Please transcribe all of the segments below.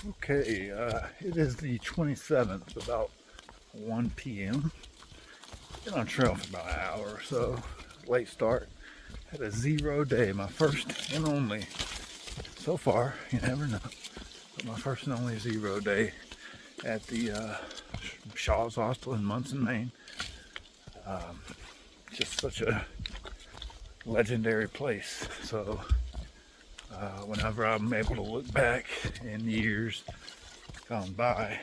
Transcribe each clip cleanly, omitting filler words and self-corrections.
Okay, it is the 27th, about 1 p.m. Been on trail for about an hour or so. Late start. Had a 0 day, my first and only. So far, you never know. But my first and only 0 day at the Shaw's Hostel in Munson, Maine. Just such a legendary place. So whenever I'm able to look back in years gone by,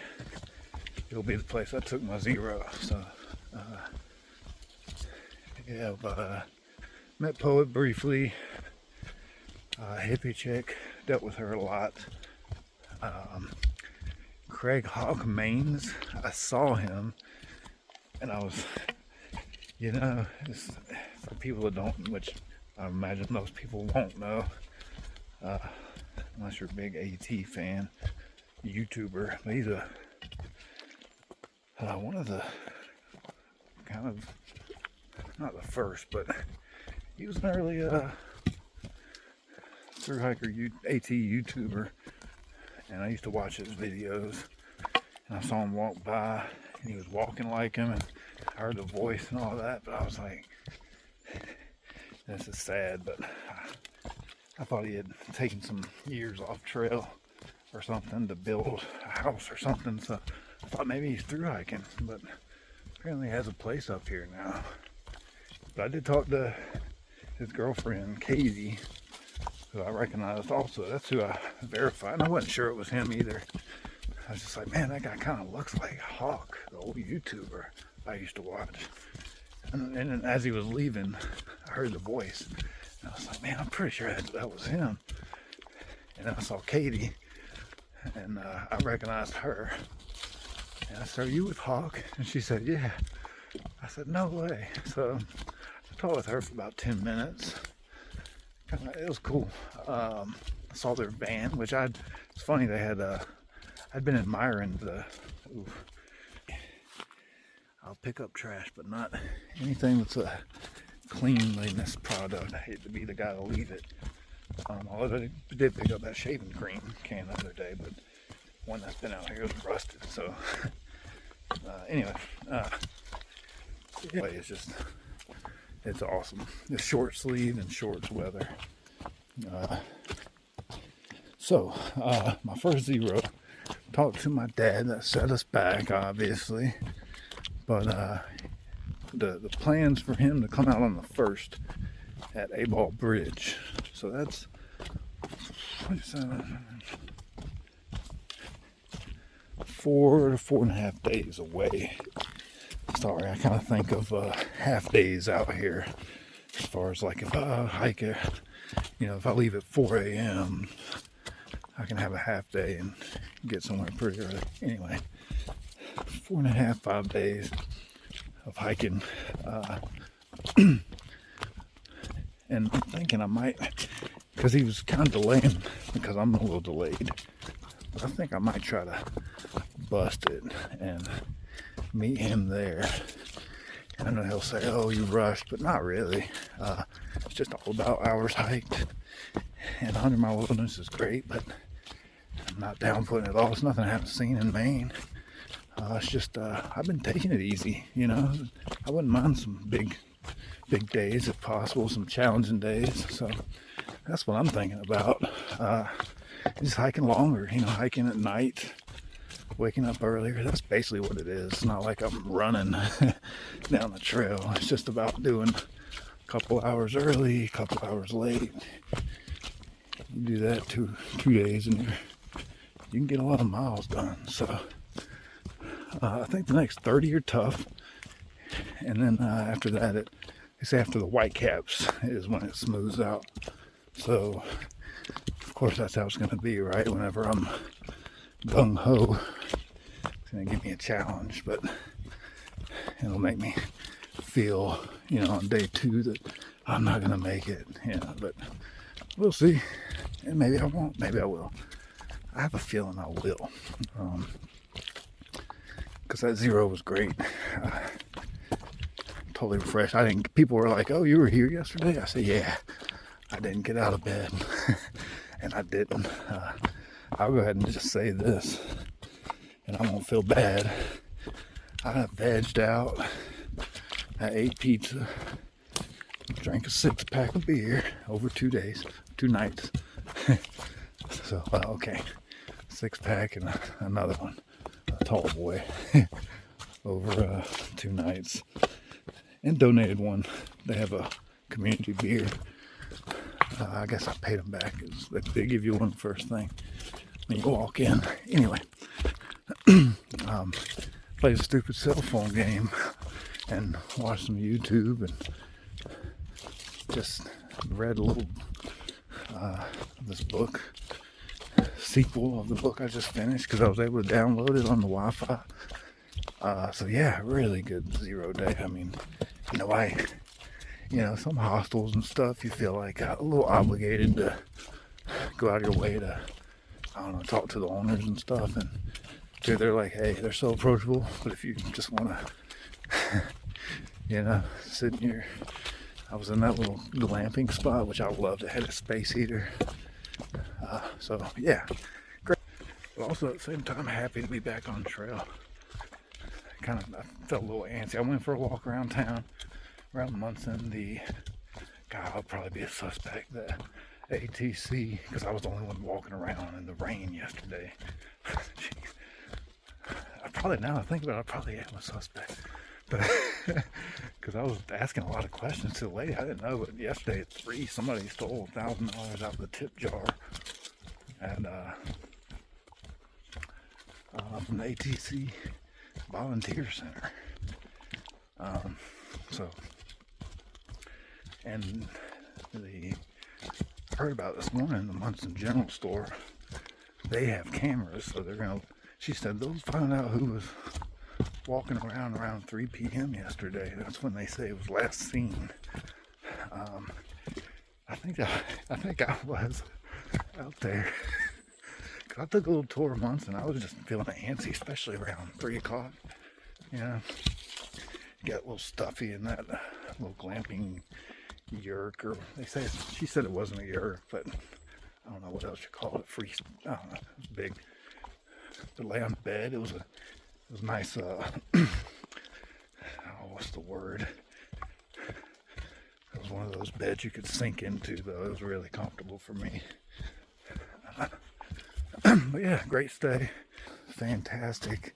it'll be the place I took my 0. So yeah, met Poet briefly. Hippie chick, dealt with her a lot. Craig Hawkmains, I saw him, and I was, for people that don't, which I imagine most people won't know, unless you're a big AT fan, YouTuber. But he's one of the kind of, not the first, but he was an early thru hiker AT YouTuber, and I used to watch his videos. And I saw him walk by, and he was walking like him, and I heard the voice and all that. But I was like, this is sad, but I thought he had taken some years off trail or something to build a house or something, so I thought maybe he's thru hiking, but apparently he has a place up here now. But I did talk to his girlfriend, Katie, who I recognized also. That's who I verified, and I wasn't sure it was him either. I was just like, man, that guy kind of looks like Hawk, the old YouTuber I used to watch. And then as he was leaving, I heard the voice. And I was like, man, I'm pretty sure that was him. And then I saw Katie, and I recognized her. And I said, are you with Hawk? And she said, yeah. I said, no way. So I talked with her for about 10 minutes. It was cool. I saw their van, which it's funny, they had, I'd been admiring I'll pick up trash, but not anything that's a cleanliness product. I hate to be the guy to leave it. Although I did pick up that shaving cream can the other day, but one that's been out here is rusted. So anyway, it's awesome. It's short sleeve and shorts weather. So my first 0, talked to my dad. That set us back, obviously, but the plans for him to come out on the 1st at A-Ball Bridge. So that's 4 to 4.5 days away. Sorry, I kind of think of half days out here, as far as like if I hike it, if I leave at 4 a.m., I can have a half day and get somewhere pretty early. Anyway, 4.5, 5 days of hiking. And I'm thinking I might, because he was kind of delaying, because I'm a little delayed, but I think I might try to bust it and meet him there. And I know he'll say, oh, you rushed, but not really. It's just all about hours hiked. And 100 Mile Wilderness is great, but I'm not downputting it all. It's nothing I haven't seen in Maine. It's just, I've been taking it easy, I wouldn't mind some big days if possible, some challenging days. So that's what I'm thinking about. Just hiking longer, hiking at night, waking up earlier. That's basically what it is. It's not like I'm running down the trail. It's just about doing a couple hours early, a couple hours late. You do that two days and you can get a lot of miles done. So I think the next 30 are tough, and then after that, they say after the Whitecaps is when it smooths out. So of course that's how it's going to be, right? Whenever I'm gung-ho, it's going to give me a challenge, but it'll make me feel, on day 2 that I'm not going to make it. But we'll see. And maybe I won't, maybe I will. I have a feeling I will. Because that 0 was great. Totally refreshed. People were like, oh, you were here yesterday? I said, yeah. I didn't get out of bed. And I didn't. I'll go ahead and just say this, and I won't feel bad. I vegged out, I ate pizza, drank a 6-pack of beer over 2 days, 2 nights. So, okay, 6-pack and another one, a tall boy, over 2 nights, and donated one. They have a community beer. I guess I paid them back. They give you one first thing when you walk in. Anyway, played a stupid cell phone game and watched some YouTube and just read a little this book, sequel of the book I just finished, because I was able to download it on the Wi-Fi. So yeah, really good 0 day. I mean, some hostels and stuff, you feel like a little obligated to go out of your way to, talk to the owners and stuff. And dude, they're like, hey, they're so approachable. But if you just want to, sit in your, I was in that little glamping spot, which I loved. It had a space heater. So yeah, great. But also at the same time, happy to be back on trail. I felt a little antsy. I went for a walk around town, around Munson. I'll probably be a suspect, the ATC, because I was the only one walking around in the rain yesterday. Now I think about it, I probably am a suspect. But because I was asking a lot of questions to the lady. I didn't know, but yesterday at 3, somebody stole $1,000 out of the tip jar. And from the ATC Volunteer Center. And I heard about this morning, the Munson General Store, they have cameras, so she said those found out who was walking around 3 p.m. yesterday. That's when they say it was last seen. I think I was out there. I took a little tour of Munson. I was just feeling antsy, especially around 3 o'clock. Got a little stuffy in that little glamping yurk, or she said it wasn't a yurk, but I don't know what else you call it. I don't know. It was big. To lay on bed, it was nice. What's the word? It was one of those beds you could sink into, though. It was really comfortable for me. But yeah, great stay. Fantastic.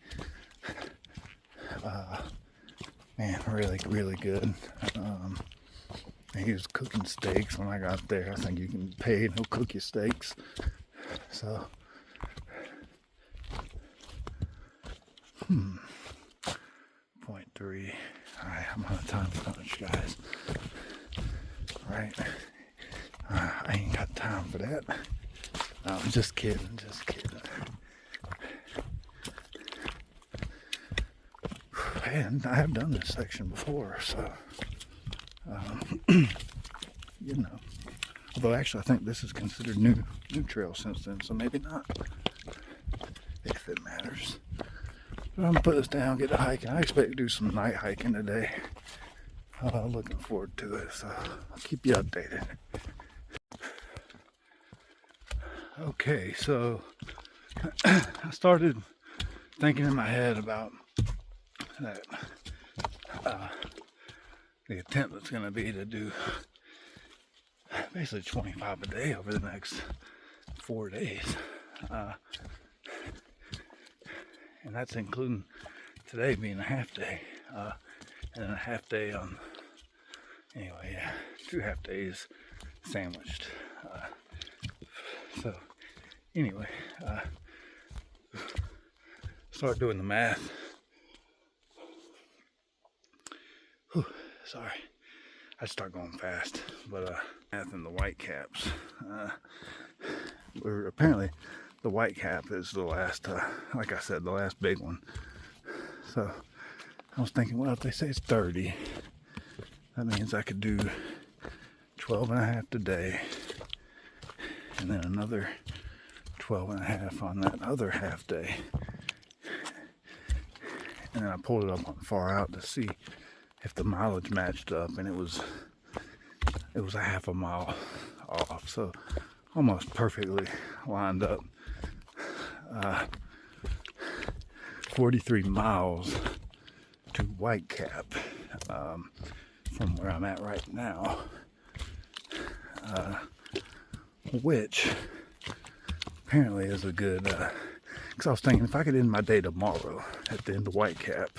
Man, really, really good. He was cooking steaks when I got there. I think you can pay and he'll cook you steaks. So, 0.3. Alright, I'm on a time crunch, guys. Right? I ain't got time for that. No, I'm just kidding. And I have done this section before, so although actually I think this is considered new trail since then, so maybe not, if it matters. But I'm gonna put this down, get to hiking. I expect to do some night hiking today. Looking forward to it, so I'll keep you updated. Okay, so I started thinking in my head about that the attempt that's going to be to do basically 25 a day over the next 4 days, and that's including today being a half day, and then a half day on, 2 half days sandwiched. So anyway, start doing the math. Sorry, I start going fast, but math in the white caps. Apparently the white cap is the last, like I said, the last big one. So I was thinking, well, if they say it's 30, that means I could do 12 and a half today, and then another 12 and a half on that other half day. And then I pulled it up on Far Out to see if the mileage matched up, and it was a half a mile off, so almost perfectly lined up. 43 miles to Whitecap from where I'm at right now, which apparently is a good, because I was thinking if I could end my day tomorrow at the end of Whitecap,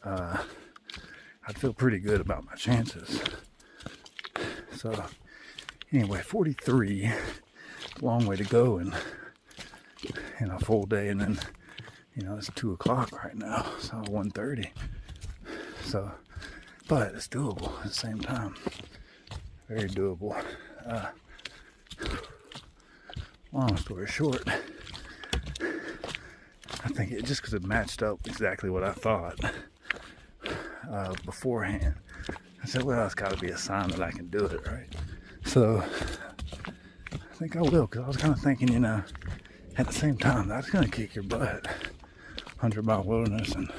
I'd feel pretty good about my chances. So anyway, 43, long way to go in a full day, and then it's 2 o'clock right now, so 1:30. So, but it's doable at the same time. Very doable. Long story short, I think it just because it matched up exactly what I thought beforehand. I said, well, it's got to be a sign that I can do it, right? So I think I will, because I was kind of thinking, at the same time, that's going to kick your butt. 100-mile wilderness in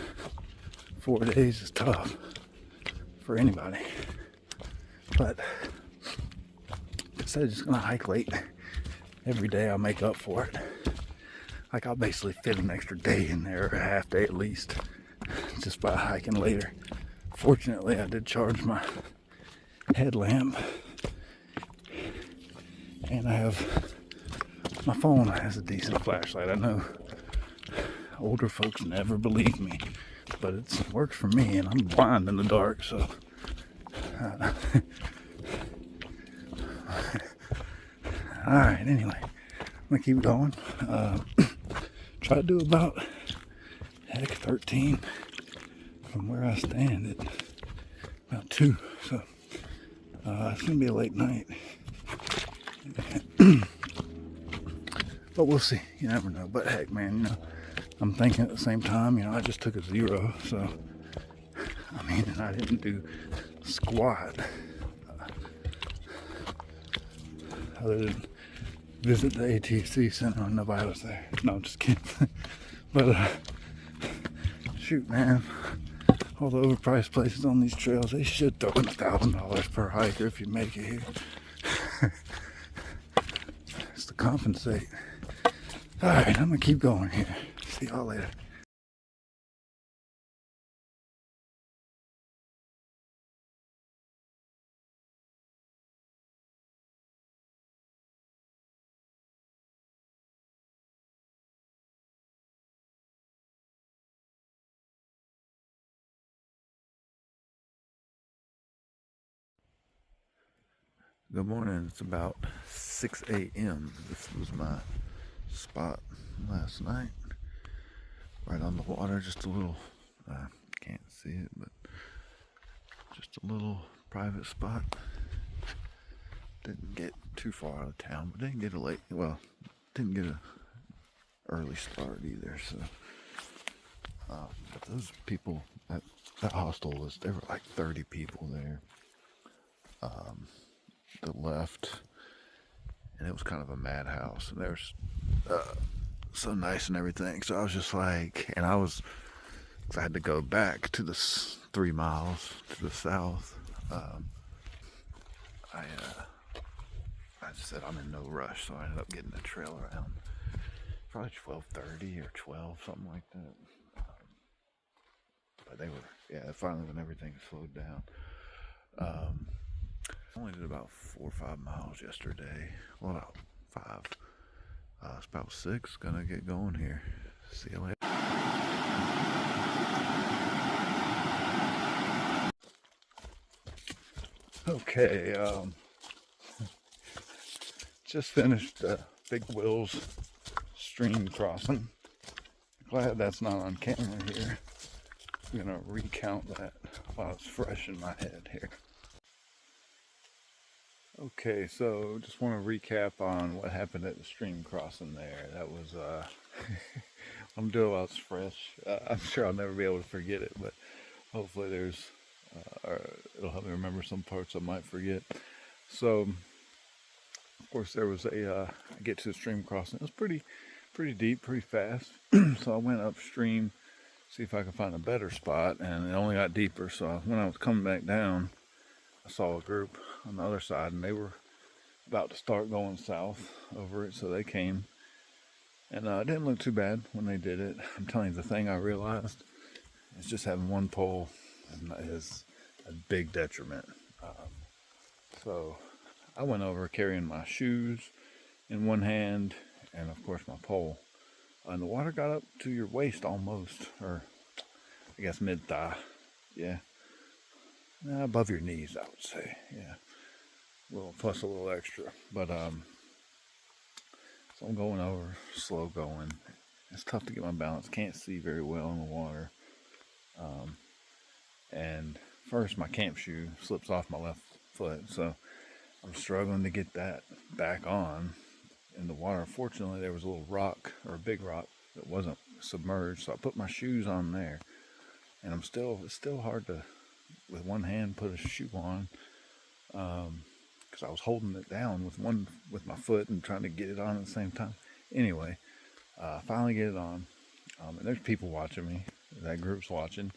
4 days is tough for anybody. But instead of just going to hike late every day, I'll make up for it. Like, I'll basically fit an extra day in there, or a half day at least, just by hiking later. Fortunately, I did charge my headlamp, and I have my phone has a decent flashlight. I know older folks never believe me, but it works for me, and I'm blind in the dark, so alright, anyway, I'm gonna keep going. Try to do about 13 from where I stand at about 2, so it's gonna be a late night. But we'll see. You never know. But heck, man, I'm thinking at the same time, I just took a 0, so and I didn't do squat other than visit the ATC center, and nobody was there. No, I'm just kidding. But shoot, man, all the overpriced places on these trails, they should throw in $1,000 per hiker if you make it here. It's to compensate. Alright, I'm gonna keep going here. See y'all later. Good morning. It's about 6 a.m. This was my spot last night. Right on the water, just a little, can't see it, but just a little private spot. Didn't get too far out of town, but didn't get didn't get a early start either, so. But those people, that hostel there were like 30 people there. That left, and it was kind of a madhouse, and there's so nice and everything. So I was just like, and I had to go back to the 3 miles to the south. I just said I'm in no rush, so I ended up getting the trail around probably 12:30 or 12, something like that. But they were, finally when everything slowed down. I only did about 4 or 5 miles yesterday. Well, about 5. It's about 6. Gonna get going here. See you later. Okay, just finished Big Will's stream crossing. Glad that's not on camera here. I'm gonna recount that while it's fresh in my head here. Okay, so just want to recap on what happened at the stream crossing there. That was, I'm doing while it's fresh. I'm sure I'll never be able to forget it, but hopefully it'll help me remember some parts I might forget. So, of course, there was I get to the stream crossing. It was pretty deep, pretty fast. So I went upstream, see if I could find a better spot, and it only got deeper. So when I was coming back down, I saw a group on the other side, and they were about to start going south over it, so they came And it didn't look too bad when they did it. I'm telling you, the thing I realized is just having one pole is a big detriment. So I went over carrying my shoes in one hand and, of course, my pole. And the water got up to your waist almost, or I guess mid thigh. Yeah. Above your knees, I would say. Yeah. A little plus a little extra. But so I'm going over, slow going. It's tough to get my balance. Can't see very well in the water. And first, my camp shoe slips off my left foot, so I'm struggling to get that back on in the water. Fortunately, there was a little rock or a big rock that wasn't submerged, so I put my shoes on there. And it's still hard to, with one hand, put a shoe on, because I was holding it down with my foot and trying to get it on at the same time. Anyway, finally get it on, and there's people watching me. That group's watching.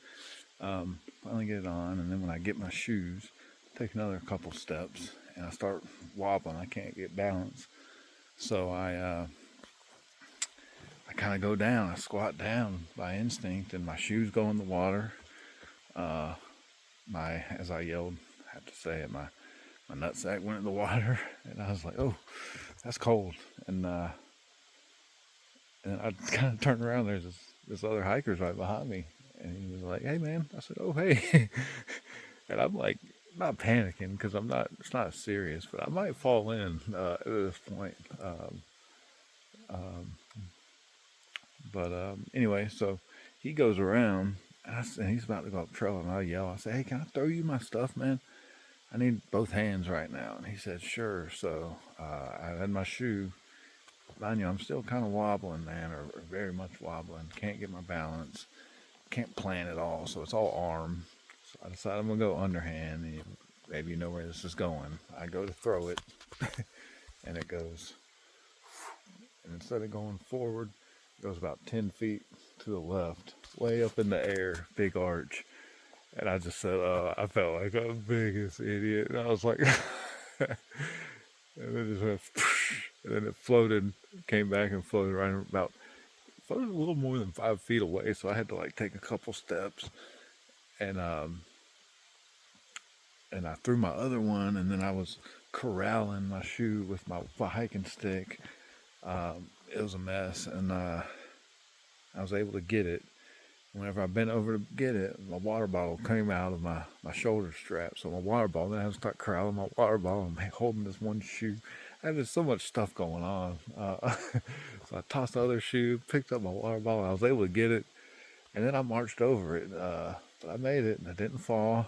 Finally get it on, and then when I get my shoes, take another couple steps, and I start wobbling. I can't get balance, so I kind of go down. I squat down by instinct, and my shoes go in the water. As I yelled, I have to say it, my nutsack went in the water, and I was like, "Oh, that's cold." And I kind of turned around. There's this other hiker's right behind me, and he was like, "Hey, man." I said, "Oh, hey." And I'm like, not panicking because it's not serious, but I might fall in at this point. Anyway, so he goes around, and he's about to go up trail, and I yell. I say, "Hey, can I throw you my stuff, man? I need both hands right now." And he said, "Sure." So I had my shoe. Mind you, I'm still kind of wobbling, man, or very much wobbling. Can't get my balance. Can't plan at all. So it's all arm. So I decided I'm going to go underhand. And maybe you know where this is going. I go to throw it, and it goes. And instead of going forward, it goes about 10 feet to the left, way up in the air, big arch. And I just said, I felt like the biggest idiot. And I was like, and then it just went, and then it floated, came back and floated floated a little more than 5 feet away. So I had to like take a couple steps, and I threw my other one, and then I was corralling my shoe with my hiking stick. It was a mess, and I was able to get it. Whenever I bent over to get it, my water bottle came out of my shoulder strap. So my water bottle, then I had to start corralling my water bottle and holding this one shoe. I had just so much stuff going on. So I tossed the other shoe, picked up my water bottle. I was able to get it, and then I marched over it. But I made it, and I didn't fall.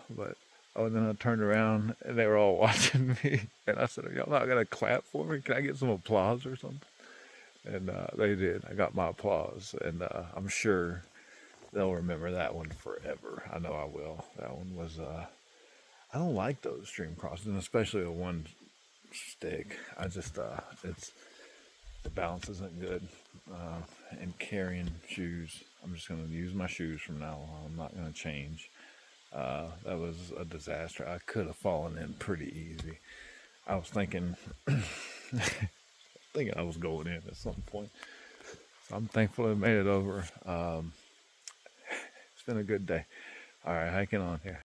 And then I turned around, and they were all watching me. And I said, "Are y'all not gonna clap for me? Can I get some applause or something?" And they did. I got my applause, and I'm sure they'll remember that one forever. I know I will. That one was, I don't like those stream crossings, and especially a one stick. I just, the balance isn't good. And carrying shoes, I'm just going to use my shoes from now on. I'm not going to change. That was a disaster. I could have fallen in pretty easy. I was thinking, I was going in at some point. So I'm thankful I made it over. It's been a good day. All right, hiking on here.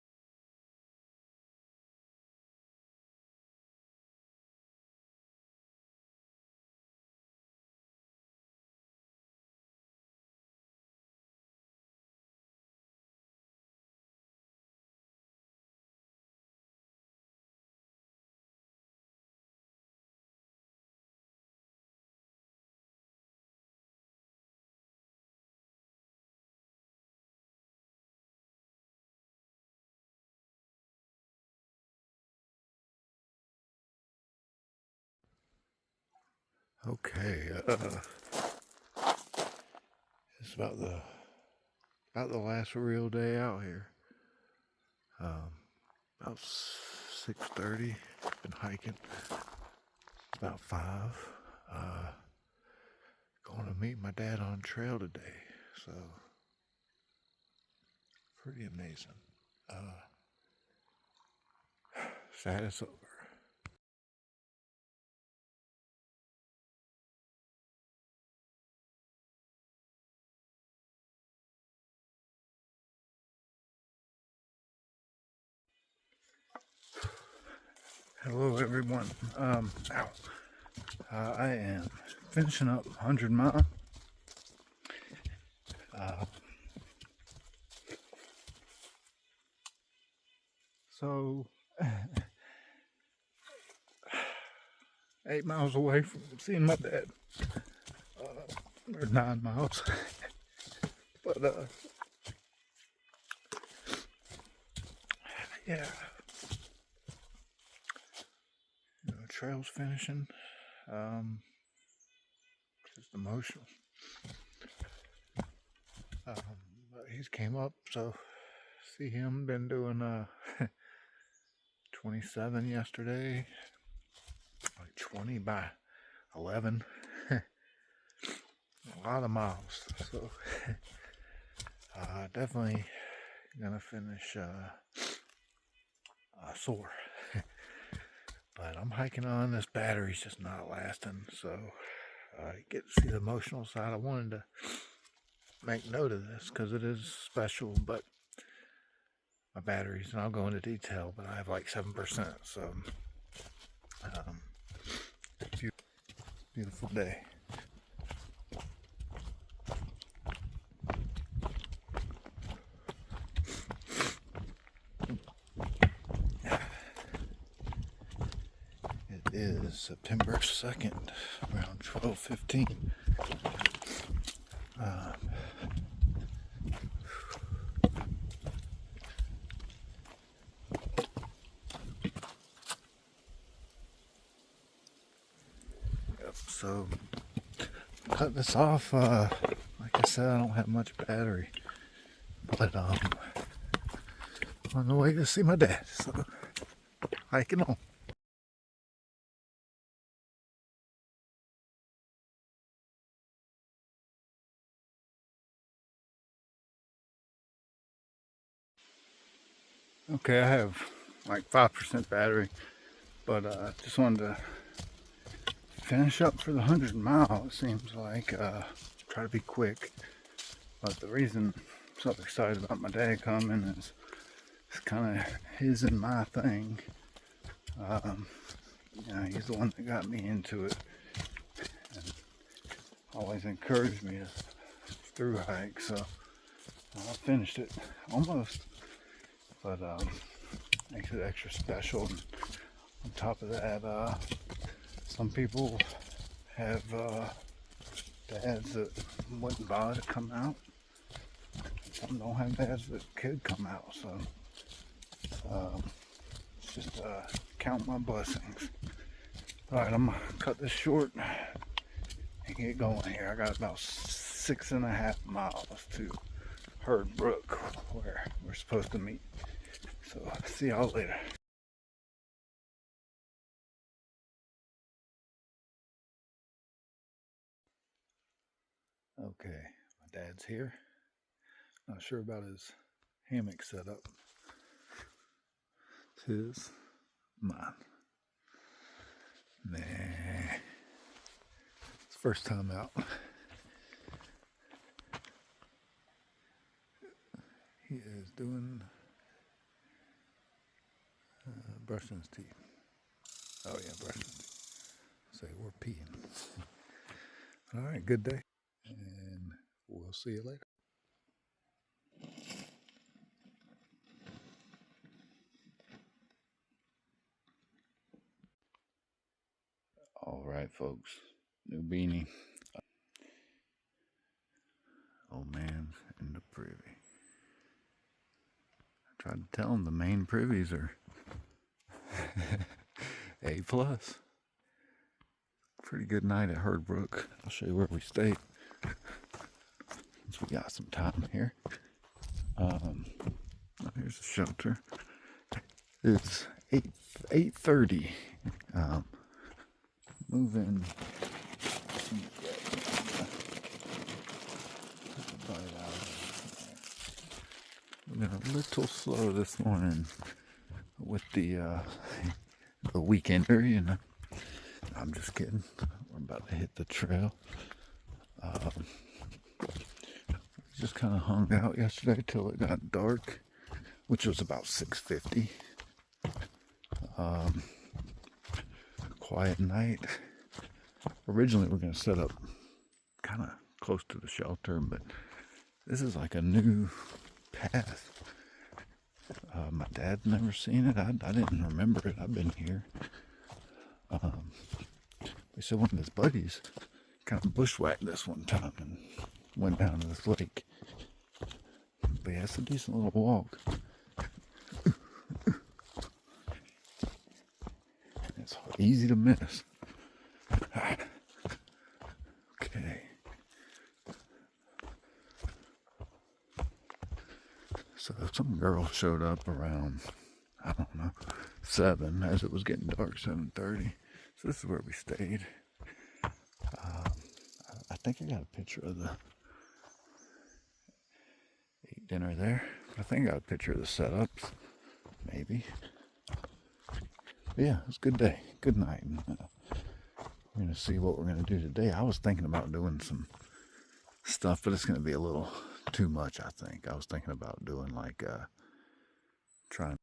Okay, it's about the last real day out here. About 6:30. Been hiking. It's about 5. Going to meet my dad on trail today. So pretty amazing. Sad it's over. Hello everyone. I am finishing up 100 mile. So 8 miles away from seeing my dad, or 9 miles. But yeah, trail's finishing. Just emotional. But he's came up, so see him. Been doing 27 yesterday, like 20 by 11. A lot of miles. So definitely gonna finish sore. But I'm hiking on. This battery's just not lasting, so get to see the emotional side. I wanted to make note of this because it is special, but my batteries, and I'll go into detail, but I have like 7%, so beautiful day. It is September 2nd, around 12:15. So cut this off. Like I said, I don't have much battery, but on the way to see my dad, so hiking on. Okay, I have like 5% battery, but just wanted to finish up for the 100 mile. It seems like try to be quick, but the reason I'm so excited about my dad coming is it's kind of his and my thing. He's the one that got me into it and always encouraged me to through hike, so I finished it almost, but makes it extra special. And on top of that, some people have dads that wouldn't bother to come out. Some don't have dads that could come out, so it's just count my blessings. Alright, I'm gonna cut this short and get going here. I got about 6.5 miles to Herd Brook, where we're supposed to meet. So see y'all later. Okay, my dad's here. Not sure about his hammock setup. It's his, mine. Nah. It's first time out. He is doing brushing his teeth. Oh yeah, brushing his teeth. Say we're peeing. Alright, good day. And we'll see you later. Alright folks, new beanie. Old man's in the privy. I tried to tell him the main privies are A+. Pretty good night at Herd Brook. I'll show you where we stayed. Since we got some time here. Here's the shelter. It's 8:30. Moving. We've been a little slow this morning with the weekender, you know. I'm just kidding. We're about to hit the trail. Just kind of hung out yesterday till it got dark, which was about 6:50. quiet night. Originally, we're going to set up kind of close to the shelter, but this is like a new path. My dad's never seen it. I didn't remember it. I've been here. They said one of his buddies kind of bushwhacked this one time and went down to this lake. But yeah, it's a decent little walk. It's easy to miss. Okay. So some girl showed up around, I don't know, 7 as it was getting dark, 7:30. So this is where we stayed. I think I got a picture of the ate dinner there. I think I got a picture of the setups, maybe. But yeah, it was a good day, good night. And, we're going to see what we're going to do today. I was thinking about doing some stuff, but it's going to be a little too much, I think. I was thinking about doing like, trying,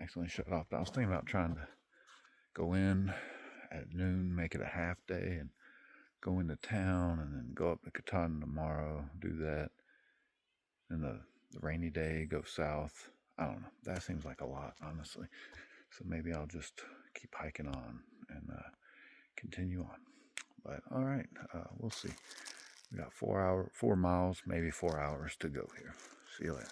accidentally shut off. I was thinking about trying to go in at noon, make it a half day, and go into town, and then go up to Katahdin tomorrow, do that. And the rainy day, go south. I don't know. That seems like a lot, honestly. So maybe I'll just keep hiking on and continue on. But all right, we'll see. We got 4 miles, maybe 4 hours to go here. See you later.